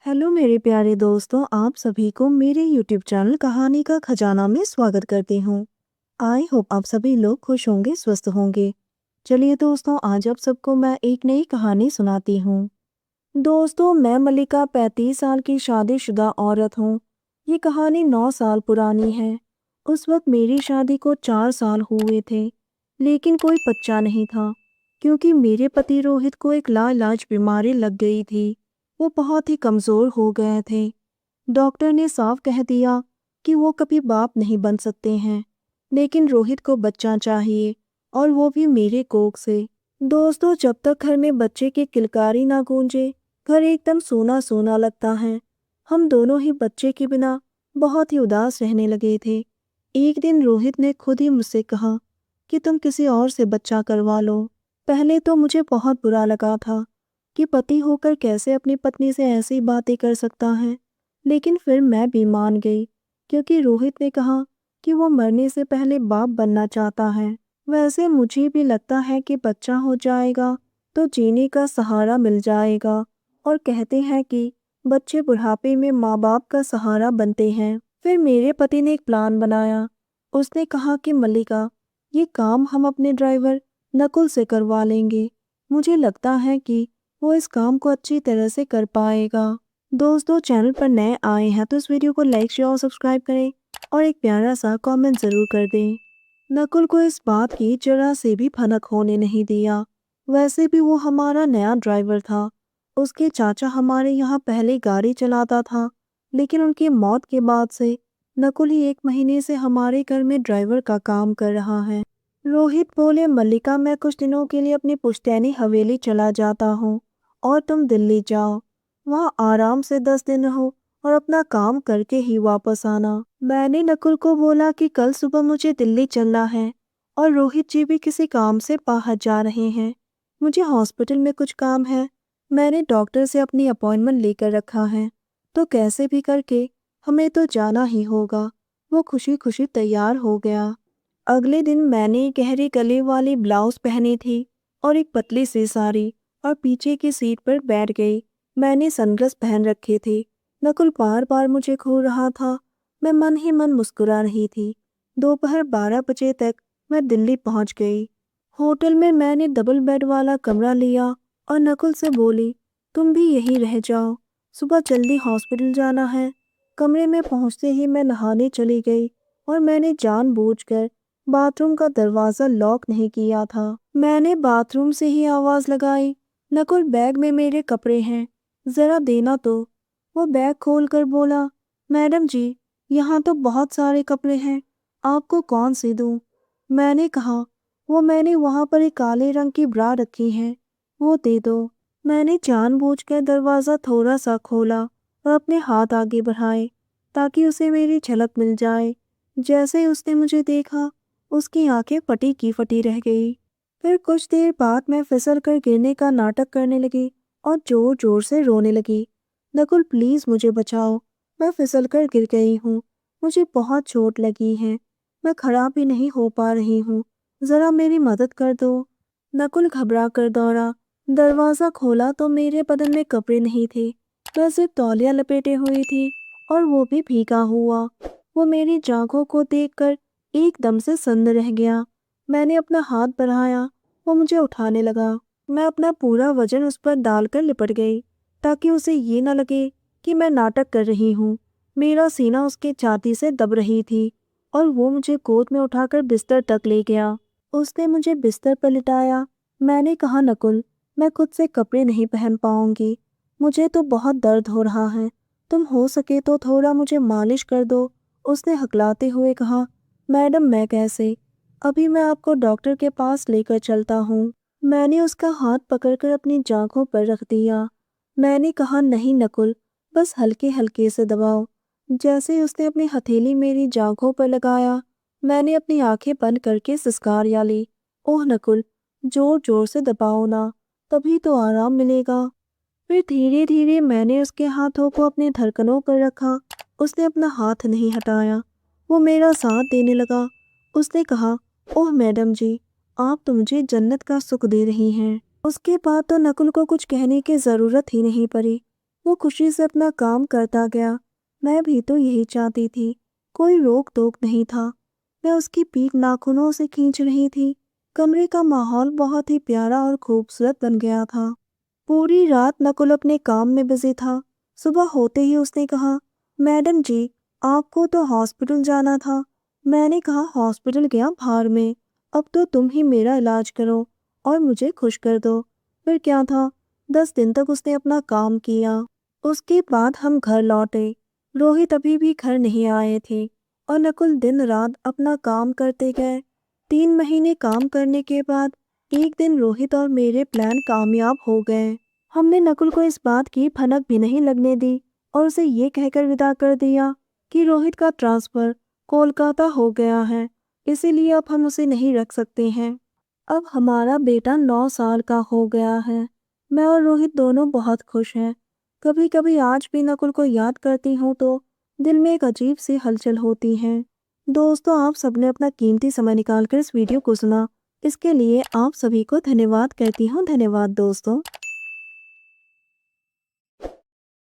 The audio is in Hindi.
हेलो मेरे प्यारे दोस्तों, आप सभी को मेरे यूट्यूब चैनल कहानी का खजाना में स्वागत करती हूँ। आई होप आप सभी लोग खुश होंगे, स्वस्थ होंगे। चलिए दोस्तों, आज आप सबको मैं एक नई कहानी सुनाती हूँ। दोस्तों, मैं मल्लिका 35 साल की शादीशुदा औरत हूँ। ये कहानी 9 साल पुरानी है। उस वक्त मेरी शादी को 4 साल हुए थे, लेकिन कोई बच्चा नहीं था, क्योंकि मेरे पति रोहित को एक लाइलाज बीमारी लग गई थी। वो बहुत ही कमज़ोर हो गए थे। डॉक्टर ने साफ कह दिया कि वो कभी बाप नहीं बन सकते हैं, लेकिन रोहित को बच्चा चाहिए, और वो भी मेरे कोख से। दोस्तों, जब तक घर में बच्चे की किलकारी ना गूंजे, घर एकदम सूना सूना लगता है। हम दोनों ही बच्चे के बिना बहुत ही उदास रहने लगे थे। एक दिन रोहित ने खुद ही मुझसे कहा कि तुम किसी और से बच्चा करवा लो। पहले तो मुझे बहुत बुरा लगा था कि पति होकर कैसे अपनी पत्नी से ऐसी बातें कर सकता है, लेकिन फिर मैं भी मान गई, क्योंकि रोहित ने कहा कि वो मरने से पहले बाप बनना चाहता है। वैसे मुझे भी लगता है कि बच्चा हो जाएगा तो जीने का सहारा मिल जाएगा, और कहते हैं कि बच्चे बुढ़ापे में माँ बाप का सहारा बनते हैं। फिर मेरे पति ने एक प्लान बनाया। उसने कहा कि मल्लिका, ये काम हम अपने ड्राइवर नकुल से करवा लेंगे। मुझे लगता है कि वो इस काम को अच्छी तरह से कर पाएगा। दोस्तों, चैनल पर नए आए हैं तो इस वीडियो को लाइक शेयर और सब्सक्राइब करें, और एक प्यारा सा कमेंट ज़रूर कर दें। नकुल को इस बात की जरा से भी भनक होने नहीं दिया। वैसे भी वो हमारा नया ड्राइवर था। उसके चाचा हमारे यहाँ पहले गाड़ी चलाता था, लेकिन उनकी मौत के बाद से नकुल ही 1 महीने से हमारे घर में ड्राइवर का काम कर रहा है। रोहित बोले, मल्लिका, मैं कुछ दिनों के लिए अपनी पुश्तैनी हवेली चला जाता हूँ, और तुम दिल्ली जाओ। वहाँ आराम से 10 दिन रहो और अपना काम करके ही वापस आना। मैंने नकुल को बोला कि कल सुबह मुझे दिल्ली चलना है, और रोहित जी भी किसी काम से बाहर जा रहे हैं। मुझे हॉस्पिटल में कुछ काम है। मैंने डॉक्टर से अपनी अपॉइंटमेंट लेकर रखा है, तो कैसे भी करके हमें तो जाना ही होगा। वो खुशी खुशी तैयार हो गया। अगले दिन मैंने गहरे गले वाली ब्लाउज पहनी थी और एक पतली सी साड़ी, और पीछे की सीट पर बैठ गई। मैंने सनग्लास पहन रखे थे। नकुल बार बार मुझे घूर रहा था। मैं मन ही मन मुस्कुरा रही थी। दोपहर 12 बजे तक मैं दिल्ली पहुंच गई। होटल में मैंने डबल बेड वाला कमरा लिया और नकुल से बोली, तुम भी यहीं रह जाओ, सुबह जल्दी हॉस्पिटल जाना है। कमरे में पहुंचते ही मैं नहाने चली गई, और मैंने जानबूझकर बाथरूम का दरवाज़ा लॉक नहीं किया था। मैंने बाथरूम से ही आवाज़ लगाई, नकुल, बैग में मेरे कपड़े हैं, ज़रा देना तो। वो बैग खोलकर बोला, मैडम जी, यहाँ तो बहुत सारे कपड़े हैं, आपको कौन से दूँ? मैंने कहा, वो मैंने वहाँ पर एक काले रंग की ब्रा रखी है, वो दे दो। मैंने जानबूझकर दरवाज़ा थोड़ा सा खोला और अपने हाथ आगे बढ़ाए ताकि उसे मेरी झलक मिल जाए। जैसे ही उसने मुझे देखा, उसकी आंखें फटी की फटी रह गई। फिर कुछ देर बाद मैं फिसल कर गिरने का नाटक करने लगी और जोर जोर से रोने लगी। नकुल, प्लीज़ मुझे बचाओ, मैं फिसल कर गिर गई हूँ, मुझे बहुत चोट लगी है, मैं खड़ा भी नहीं हो पा रही हूँ, ज़रा मेरी मदद कर दो। नकुल घबरा कर दौड़ा। दरवाज़ा खोला तो मेरे बदन में कपड़े नहीं थे, मैं सिर्फ तौलिया लपेटे हुई थी, और वो भी भीगा हुआ। वो मेरी जांघों को देखकर एकदम से सन्न रह गया। मैंने अपना हाथ बढ़ाया, वो मुझे उठाने लगा। मैं अपना पूरा वजन उस पर डालकर लिपट गई, ताकि उसे ये न लगे कि मैं नाटक कर रही हूँ। मेरा सीना उसके छाती से दब रही थी, और वो मुझे गोद में उठाकर बिस्तर तक ले गया। उसने मुझे बिस्तर पर लिटाया। मैंने कहा, नकुल, मैं खुद से कपड़े नहीं पहन पाऊंगी, मुझे तो बहुत दर्द हो रहा है, तुम हो सके तो थोड़ा मुझे मालिश कर दो। उसने हकलाते हुए कहा, मैडम, मैं कैसे, अभी मैं आपको डॉक्टर के पास लेकर चलता हूँ। मैंने उसका हाथ पकड़कर अपनी जांघों पर रख दिया। मैंने कहा, नहीं नकुल, बस हल्के हल्के से दबाओ। जैसे ही उसने अपनी हथेली मेरी जांघों पर लगाया, मैंने अपनी आंखें बंद करके सिसकारियाँ ली, ओह नकुल, जोर जोर से दबाओ ना, तभी तो आराम मिलेगा। फिर धीरे धीरे मैंने उसके हाथों को अपने धड़कनों पर रखा। उसने अपना हाथ नहीं हटाया, वो मेरा साथ देने लगा। उसने कहा, ओह मैडम जी, आप तो मुझे जन्नत का सुख दे रही हैं। उसके बाद तो नकुल को कुछ कहने की ज़रूरत ही नहीं पड़ी। वो खुशी से अपना काम करता गया। मैं भी तो यही चाहती थी, कोई रोक टोक नहीं था। मैं उसकी पीठ नाखूनों से खींच रही थी। कमरे का माहौल बहुत ही प्यारा और खूबसूरत बन गया था। पूरी रात नकुल अपने काम में बिजी था। सुबह होते ही उसने कहा, मैडम जी, आपको तो हॉस्पिटल जाना था। मैंने कहा, हॉस्पिटल गया भाड़ में, अब तो तुम ही मेरा इलाज करो और मुझे खुश कर दो। फिर क्या था, 10 दिन तक उसने अपना काम किया। उसके बाद हम घर लौटे। रोहित अभी भी घर नहीं आए थे और नकुल दिन रात अपना काम करते गए। 3 महीने काम करने के बाद एक दिन रोहित और मेरे प्लान कामयाब हो गए। हमने नकुल को इस बात की भनक भी नहीं लगने दी और उसे ये कहकर विदा कर दिया कि रोहित का ट्रांसफर कोलकाता हो गया है, इसीलिए अब हम उसे नहीं रख सकते हैं। अब हमारा बेटा 9 साल का हो गया है। मैं और रोहित दोनों बहुत खुश हैं। कभी कभी आज भी नकुल को याद करती हूँ तो दिल में एक अजीब सी हलचल होती है। दोस्तों, आप सबने अपना कीमती समय निकालकर इस वीडियो को सुना, इसके लिए आप सभी को धन्यवाद कहती हूँ। धन्यवाद दोस्तों।